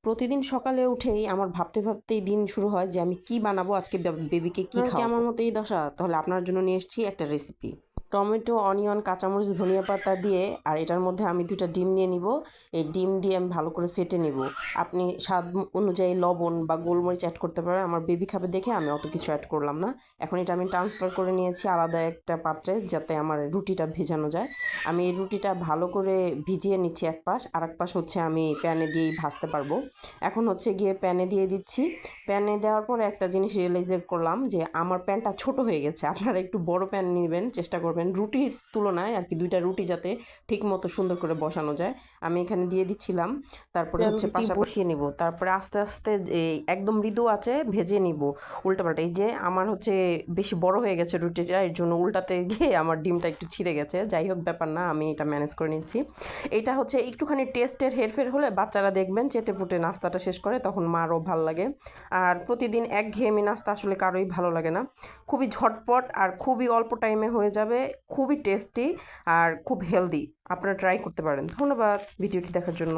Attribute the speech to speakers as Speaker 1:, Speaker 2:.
Speaker 1: প্রতিদিন সকালে উঠেই আমার ভাবতে ভাবতেই দিন শুরু হয় যে আমি কি বানাবো আজকে বেবিকে কি
Speaker 2: আপনার কি
Speaker 1: খাওয়াবো।
Speaker 2: আমার
Speaker 1: আমার মতোই দশা? তাহলে আপনার জন্য নিয়ে এসেছি একটা রেসিপি। টমেটো, অনিয়ন, কাঁচামরিচ, ধনিয়া পাতা দিয়ে আর এটার মধ্যে আমি 2টা ডিম নিয়ে নিব। এই ডিম দিয়ে আমি ভালো করে ফেটে নিব। আপনি স্বাদ অনুযায়ী লবণ বা গোলমরিচ অ্যাড করতে পারেন। আমার বেবি খাবে দেখে আমি অত কিছু অ্যাড করলাম না। এখন এটা আমি ট্রান্সফার করে নিয়েছি আলাদা একটা পাত্রে যাতে আমার রুটিটা ভেজানো যায়। আমি এই রুটিটা ভালো করে ভিজিয়ে নিচ্ছি এক পাশ, আর এক পাশ হচ্ছে আমি প্যানে দিয়েই ভাজতে পারবো। এখন হচ্ছে গিয়ে প্যানে দিয়ে দিচ্ছি। প্যানে দেওয়ার পরে একটা জিনিস রিয়েলাইজ করলাম যে আমার প্যানটা ছোট হয়ে গেছে। আপনারা একটু বড় প্যান নেবেন, চেষ্টা করবেন রুটির তুলনায় আর কি 2টা রুটি যাতে ঠিক মতো সুন্দর করে বসানো যায়। আমি এখানে দিয়ে দিচ্ছিলাম, তারপরে হচ্ছে
Speaker 2: রুটি
Speaker 1: পাশাপাশি বসিয়ে নিব, তারপরে আস্তে আস্তে এই একদম মৃদু আছে ভেজে নিব উল্টাপাল্টা। এই যে আমার হচ্ছে বেশি বড় হয়ে গেছে রুটিটা, এর জন্য উল্টাতে গিয়ে আমার ডিমটা একটু ছিঁড়ে গেছে। যাই হোক, ব্যাপার না, আমি এটা ম্যানেজ করে নিচ্ছি। এটা হচ্ছে একটুখানি টেস্টের হেরফের হলে বাচ্চারা দেখবেন চেটেপুটে নাস্তাটা শেষ করে, তখন মারও ভাল লাগে। আর প্রতিদিন একঘেয়েমি নাস্তা আসলে কারোই ভালো লাগে না। খুবই ঝটপট আর খুবই অল্প টাইমে হয়ে যাবে, খুবই টেস্টি আর খুব হেলদি। আপনারা ট্রাই করতে পারেন। ধন্যবাদ ভিডিওটি দেখার জন্য।